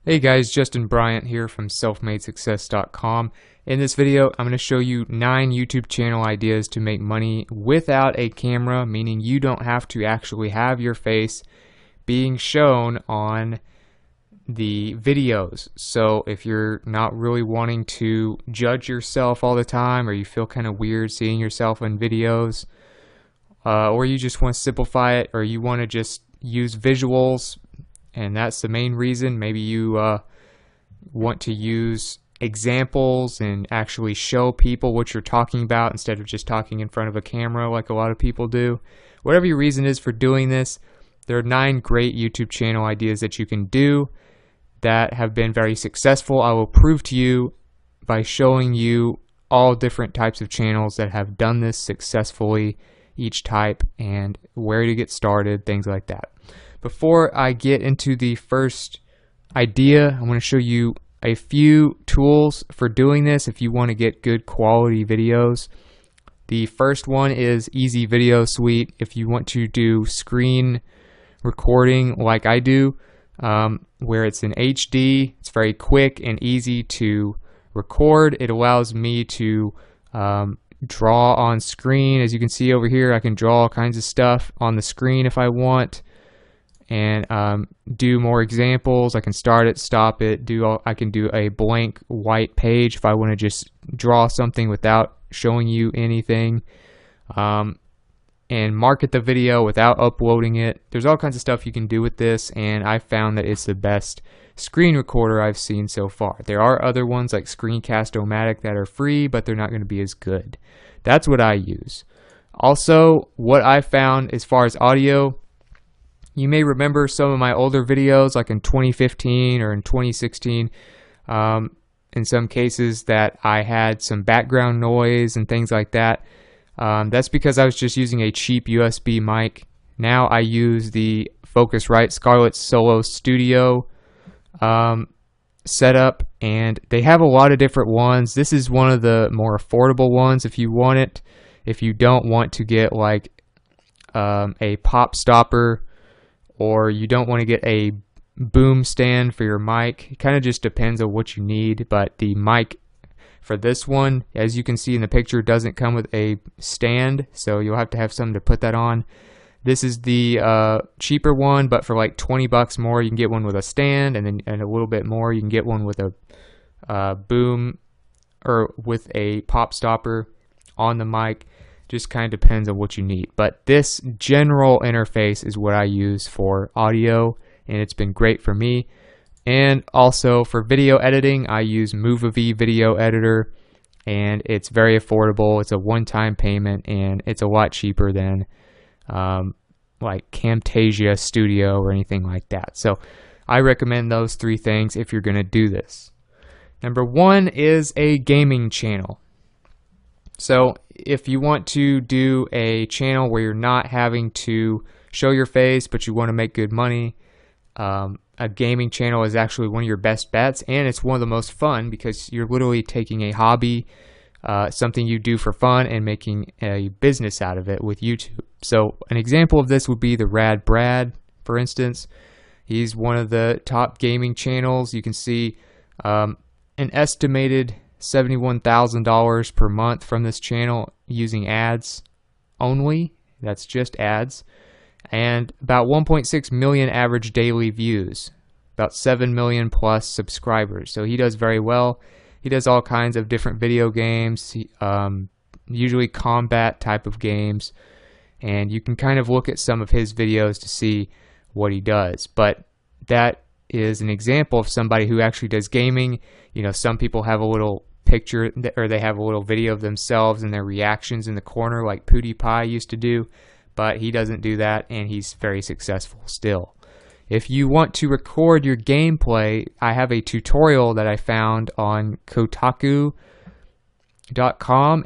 Hey guys, Justin Bryant here from selfmadesuccess.com. In this video, I'm going to show you 9 YouTube channel ideas to make money without a camera, meaning you don't have to actually have your face being shown on the videos. So if you're not really wanting to judge yourself all the time, or you feel kind of weird seeing yourself in videos, or you just want to simplify it, or you want to just use visuals, and that's the main reason. Maybe you want to use examples and actually show people what you're talking about instead of just talking in front of a camera like a lot of people do. Whatever your reason is for doing this, there are 9 great YouTube channel ideas that you can do that have been very successful. I will prove to you by showing you all different types of channels that have done this successfully, each type, and where to get started, things like that. Before I get into the first idea, I want to show you a few tools for doing this if you want to get good quality videos. The first one is Easy Video Suite. If you want to do screen recording like I do, where it's in HD, it's very quick and easy to record. It allows me to draw on screen. As you can see over here, I can draw all kinds of stuff on the screen if I want, and do more examples. I can start it, stop it, I can do a blank white page if I want to just draw something without showing you anything, and market the video without uploading it. There's all kinds of stuff you can do with this, and I found that it's the best screen recorder I've seen so far. There are other ones like Screencast-O-Matic that are free, but they're not going to be as good. That's what I use. Also, what I found as far as audio, you may remember some of my older videos like in 2015 or in 2016, in some cases that I had some background noise and things like that. That's because I was just using a cheap USB mic. Now I use the Focusrite Scarlett Solo Studio setup, and they have a lot of different ones. This is one of the more affordable ones if you want it. If you don't want to get like a pop stopper, or you don't want to get a boom stand for your mic, it kind of just depends on what you need. But the mic for this one, as you can see in the picture, doesn't come with a stand, so you'll have to have something to put that on. This is the cheaper one, but for like 20 bucks more, you can get one with a stand, and then a little bit more, you can get one with a boom or with a pop stopper on the mic. Just kind of depends on what you need. But this general interface is what I use for audio, and it's been great for me. And also for video editing, I use Movie Video Editor, and it's very affordable. It's a one-time payment, and it's a lot cheaper than like Camtasia Studio or anything like that. So I recommend those 3 things if you're going to do this. Number 1 is a gaming channel. So if you want to do a channel where you're not having to show your face, but you want to make good money, a gaming channel is actually one of your best bets, and it's one of the most fun because you're literally taking a hobby, something you do for fun, and making a business out of it with YouTube. So an example of this would be the Rad Brad, for instance. He's one of the top gaming channels. You can see an estimated $71,000 per month from this channel using ads only. That's just ads. And about 1.6 million average daily views, about 7 million plus subscribers. So he does very well. He does all kinds of different video games, usually combat type of games, and you can kind of look at some of his videos to see what he does. But that is an example of somebody who actually does gaming. You know, some people have a little picture, or they have a little video of themselves and their reactions in the corner like PewDiePie used to do, but he doesn't do that, and he's very successful still. If you want to record your gameplay, I have a tutorial that I found on Kotaku.com,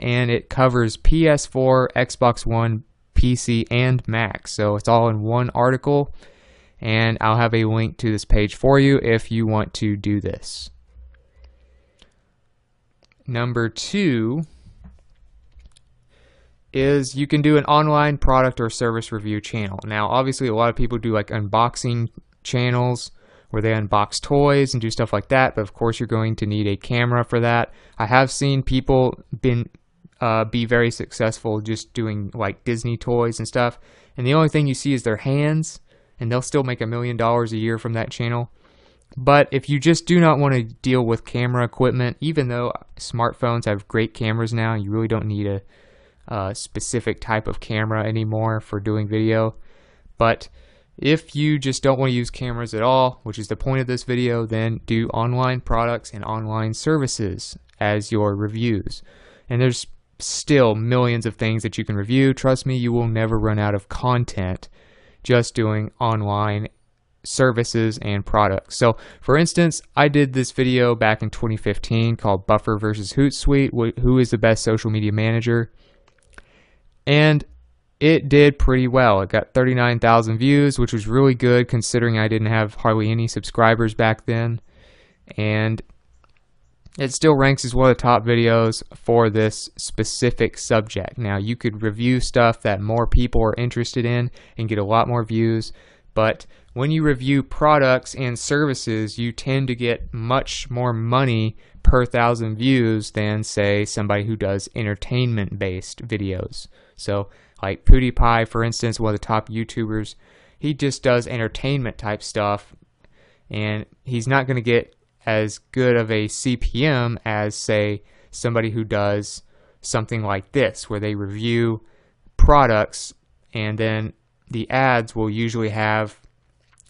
and it covers PS4, Xbox One, PC, and Mac. So it's all in one article, and I'll have a link to this page for you if you want to do this. Number 2 is you can do an online product or service review channel. Now, obviously, a lot of people do like unboxing channels where they unbox toys and do stuff like that, but of course you're going to need a camera for that. I have seen people be very successful just doing like Disney toys and stuff, and the only thing you see is their hands, and they'll still make $1 million a year from that channel. But if you just do not want to deal with camera equipment, even though smartphones have great cameras now, you really don't need a specific type of camera anymore for doing video. But if you just don't want to use cameras at all, which is the point of this video, then do online products and online services as your reviews. And there's still millions of things that you can review. Trust me, you will never run out of content just doing online services and products. So for instance, I did this video back in 2015 called Buffer versus Hootsuite, who is the best social media manager, and it did pretty well. It got 39,000 views, which was really good considering I didn't have hardly any subscribers back then, and it still ranks as one of the top videos for this specific subject. Now, you could review stuff that more people are interested in and get a lot more views, but when you review products and services, you tend to get much more money per 1,000 views than, say, somebody who does entertainment-based videos. So, like PewDiePie, for instance, one of the top YouTubers, he just does entertainment type stuff, and he's not going to get as good of a CPM as, say, somebody who does something like this, where they review products, and then the ads will usually have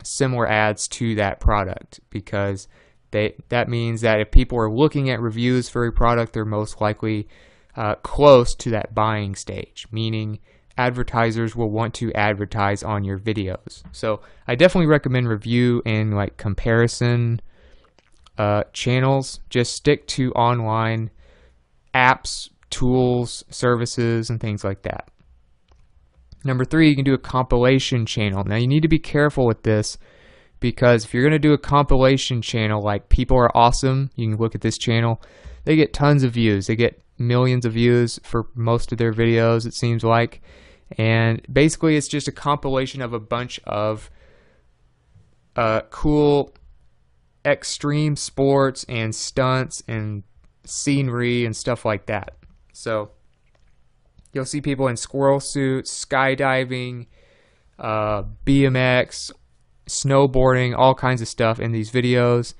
similar ads to that product, because that means that if people are looking at reviews for a product, they're most likely close to that buying stage, meaning advertisers will want to advertise on your videos. So I definitely recommend review and like comparison channels. Just stick to online apps, tools, services, and things like that. Number 3, you can do a compilation channel. Now you need to be careful with this, because if you're going to do a compilation channel like People Are Awesome, you can look at this channel, they get tons of views. They get millions of views for most of their videos, it seems like. And basically it's just a compilation of a bunch of cool extreme sports and stunts and scenery and stuff like that. So you'll see people in squirrel suits, skydiving, BMX, snowboarding, all kinds of stuff in these videos,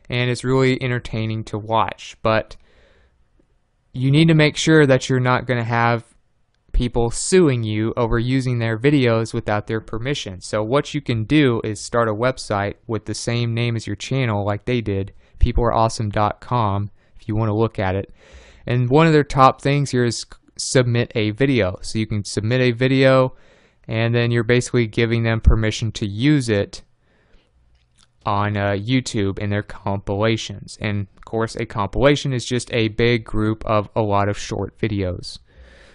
and it's really entertaining to watch. But you need to make sure that you're not going to have people suing you over using their videos without their permission. So what you can do is start a website with the same name as your channel, like they did, peopleareawesome.com, if you want to look at it. And one of their top things here is submit a video. So you can submit a video, and then you're basically giving them permission to use it on YouTube in their compilations. And of course, a compilation is just a big group of a lot of short videos.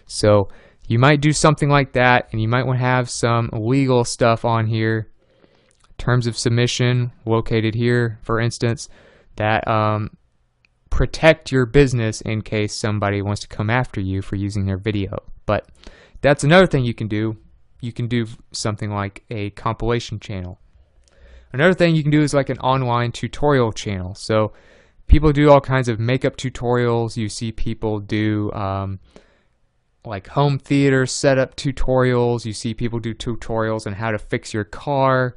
So you might do something like that, and you might want to have some legal stuff on here. Terms of submission located here, for instance, that protect your business in case somebody wants to come after you for using their video. But that's another thing you can do. You can do something like a compilation channel. Another thing you can do is like an online tutorial channel. So people do all kinds of makeup tutorials. You see people do like home theater setup tutorials. You see people do tutorials on how to fix your car.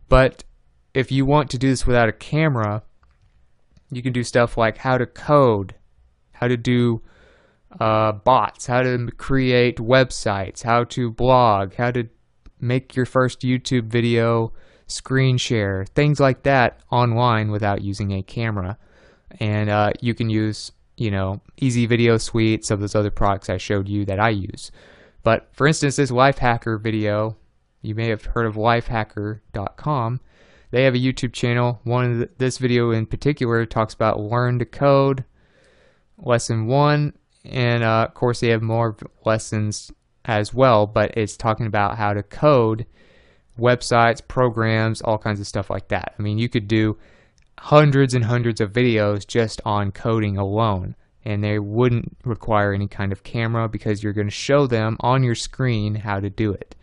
But if you want to do this without a camera, you can do stuff like how to code, how to do bots, how to create websites, how to blog, how to make your first YouTube video, screen share, things like that online without using a camera. And you can use, you know, Easy Video Suite, some of those other products I showed you that I use. But for instance, this Lifehacker video, you may have heard of lifehacker.com. They have a YouTube channel. This video in particular talks about learn to code, lesson 1, and of course they have more lessons as well, but it's talking about how to code websites, programs, all kinds of stuff like that. I mean, you could do hundreds and hundreds of videos just on coding alone, and they wouldn't require any kind of camera because you're going to show them on your screen how to do it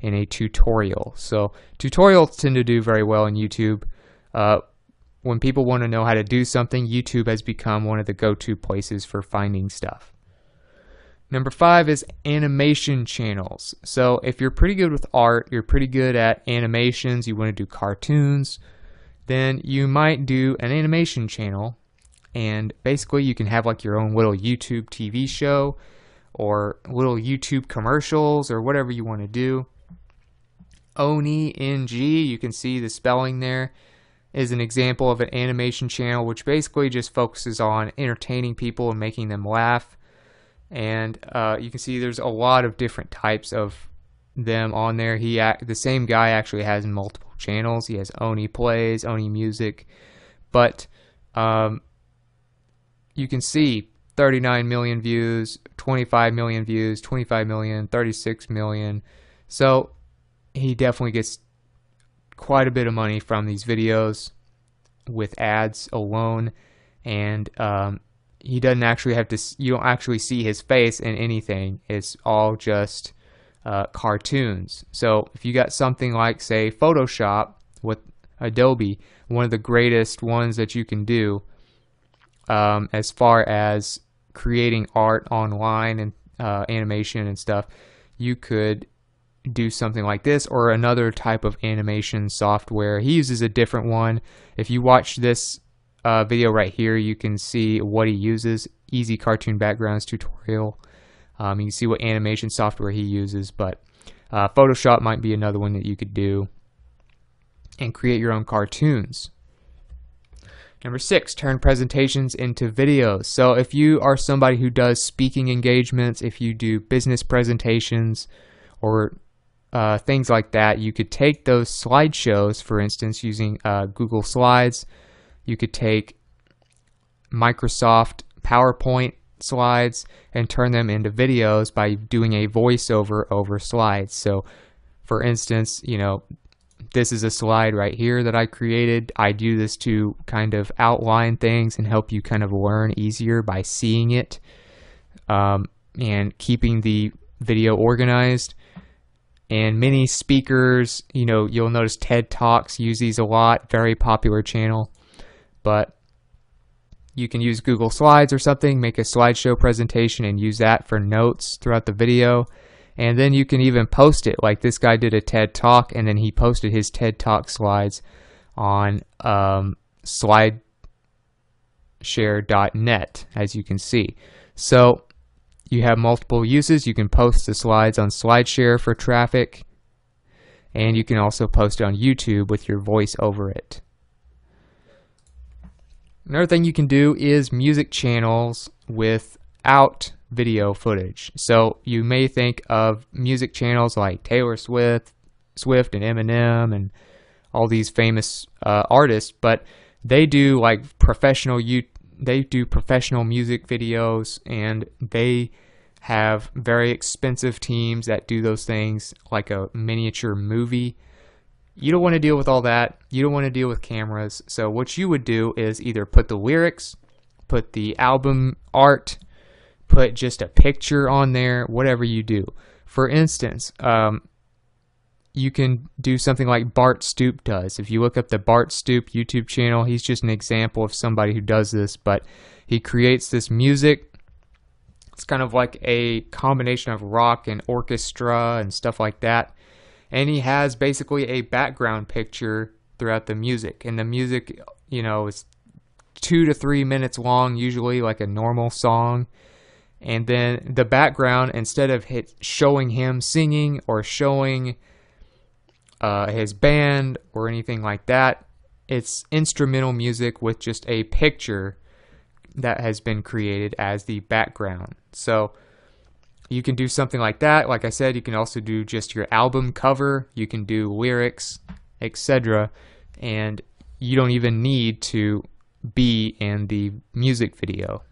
in a tutorial. So tutorials tend to do very well on YouTube. When people want to know how to do something, YouTube has become one of the go-to places for finding stuff. Number 5 is animation channels. So if you're pretty good with art, you're pretty good at animations, you want to do cartoons, then you might do an animation channel. And basically you can have like your own little YouTube TV show or little YouTube commercials or whatever you want to do. Oni, N-G, you can see the spelling there, is an example of an animation channel which basically just focuses on entertaining people and making them laugh. And you can see there's a lot of different types of them on there. The same guy actually has multiple channels. He has Oni Plays, Oni Music, but you can see 39 million views, 25 million views, 25 million, 36 million. So he definitely gets quite a bit of money from these videos with ads alone. And he doesn't actually have to, you don't actually see his face in anything. It's all just cartoons. So if you got something like, say, Photoshop with Adobe, one of the greatest ones that you can do as far as creating art online and animation and stuff, you could do something like this or another type of animation software. He uses a different one. If you watch this video right here, you can see what he uses. Easy Cartoon Backgrounds tutorial. You can see what animation software he uses, but Photoshop might be another one that you could do and create your own cartoons. Number 6, turn presentations into videos. So if you are somebody who does speaking engagements, if you do business presentations or things like that, you could take those slideshows, for instance, using Google Slides. You could take Microsoft PowerPoint slides and turn them into videos by doing a voiceover over slides. So for instance, you know, this is a slide right here that I created. I do this to kind of outline things and help you kind of learn easier by seeing it and keeping the video organized. And many speakers, you know, you'll notice TED Talks use these a lot, very popular channel. But you can use Google Slides or something, make a slideshow presentation and use that for notes throughout the video. And then you can even post it, like this guy did a TED Talk and then he posted his TED Talk slides on slideshare.net, as you can see. So you have multiple uses. You can post the slides on SlideShare for traffic, and you can also post it on YouTube with your voice over it. Another thing you can do is music channels without video footage. So you may think of music channels like Taylor Swift and Eminem and all these famous artists, but they do like professional music videos, and they have very expensive teams that do those things like a miniature movie. You don't want to deal with all that. You don't want to deal with cameras. So what you would do is either put the lyrics, put the album art, put just a picture on there, whatever you do. For instance, you can do something like Bart Stoop does. If you look up the Bart Stoop YouTube channel, he's just an example of somebody who does this, but he creates this music. It's kind of like a combination of rock and orchestra and stuff like that. And he has basically a background picture throughout the music. And the music, you know, is 2 to 3 minutes long, usually like a normal song. And then the background, instead of showing him singing or showing his band or anything like that, it's instrumental music with just a picture that has been created as the background. So you can do something like that. Like I said, you can also do just your album cover. You can do lyrics, etc. And you don't even need to be in the music video.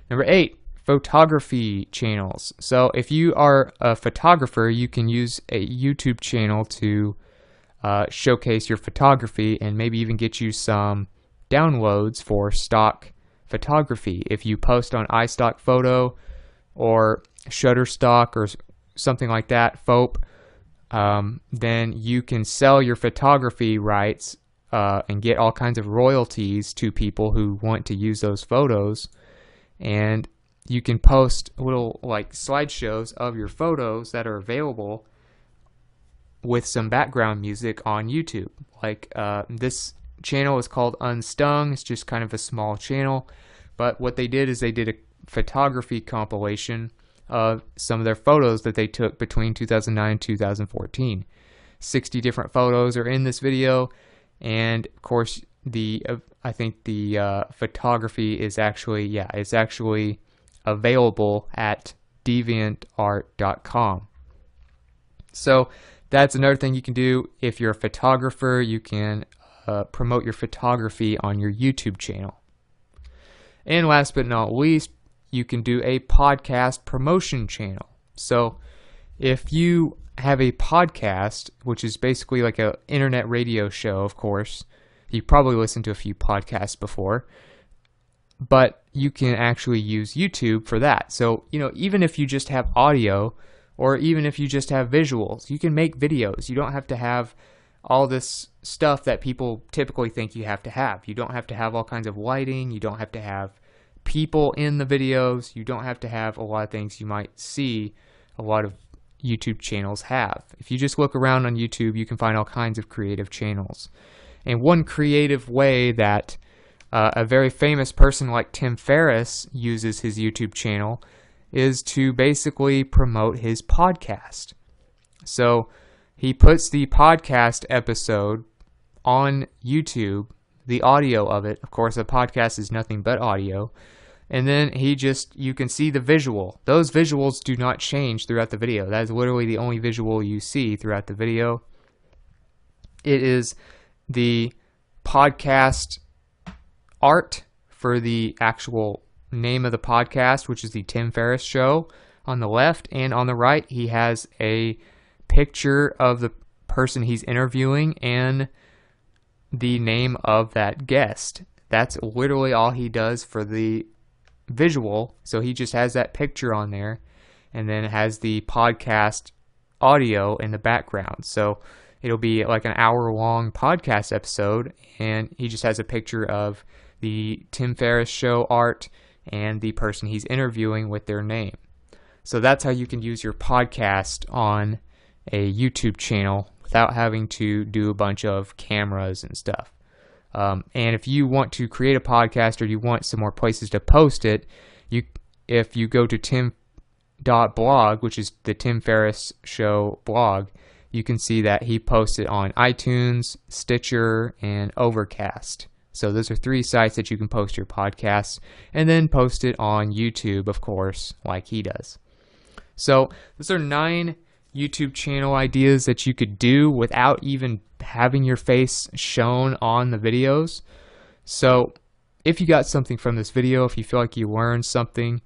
Number 8, photography channels. So if you are a photographer, you can use a YouTube channel to showcase your photography and maybe even get you some downloads for stock photography. If you post on iStock Photo or Shutterstock or something like that, FOP, then you can sell your photography rights and get all kinds of royalties to people who want to use those photos. And you can post little like slideshows of your photos that are available with some background music on YouTube. Like this channel is called Unstung. It's just kind of a small channel, but what they did is they did a photography compilation of some of their photos that they took between 2009 and 2014. 60 different photos are in this video, and of course I think the photography is actually, it's actually available at deviantart.com. So that's another thing you can do. If you're a photographer, you can promote your photography on your YouTube channel. And last but not least, you can do a podcast promotion channel. So if you have a podcast, which is basically like an internet radio show, of course, you probably listened to a few podcasts before, but you can actually use YouTube for that. So, even if you just have audio, or even if you just have visuals, you can make videos. You don't have to have all this stuff that people typically think you have to have. You don't have to have all kinds of lighting. You don't have to have people in the videos. You don't have to have a lot of things you might see a lot of YouTube channels have. If you just look around on YouTube, you can find all kinds of creative channels. And one creative way that a very famous person like Tim Ferriss uses his YouTube channel is to basically promote his podcast. So he puts the podcast episode on YouTube, the audio of it. Of course, a podcast is nothing but audio. And then you can see the visual. Those visuals do not change throughout the video. That is literally the only visual you see throughout the video. It is the podcast art for the actual name of the podcast, which is the Tim Ferriss Show, on the left, and on the right he has a picture of the person he's interviewing and the name of that guest. That's literally all he does for the visual. So he just has that picture on there, and then it has the podcast audio in the background. So it'll be like an hour-long podcast episode, and he just has a picture of the Tim Ferriss Show art and the person he's interviewing with their name. So that's how you can use your podcast on a YouTube channel without having to do a bunch of cameras and stuff. And if you want to create a podcast, or you want some more places to post it, if you go to tim.blog, which is the Tim Ferriss Show blog, you can see that he posts it on iTunes, Stitcher, and Overcast. So those are 3 sites that you can post your podcasts, and then post it on YouTube, of course, like he does. So those are 9 YouTube channel ideas that you could do without even having your face shown on the videos. So if you got something from this video, if you feel like you learned something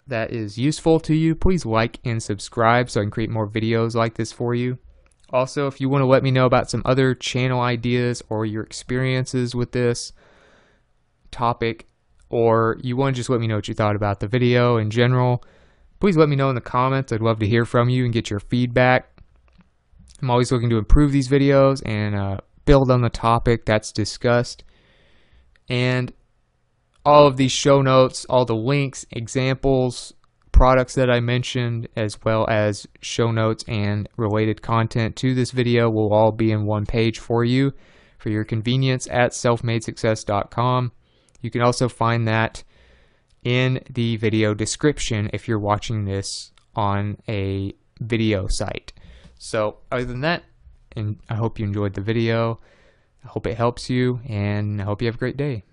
that is useful to you, please like and subscribe so I can create more videos like this for you. Also, if you want to let me know about some other channel ideas or your experiences with this topic, or you want to just let me know what you thought about the video in general, please let me know in the comments. I'd love to hear from you and get your feedback. I'm always looking to improve these videos and build on the topic that's discussed. And all of these show notes, all the links, examples, products that I mentioned, as well as show notes and related content to this video, will all be in one page for you for your convenience at selfmadesuccess.com. You can also find that in the video description if you're watching this on a video site. So other than that, and I hope you enjoyed the video. I hope it helps you, and I hope you have a great day.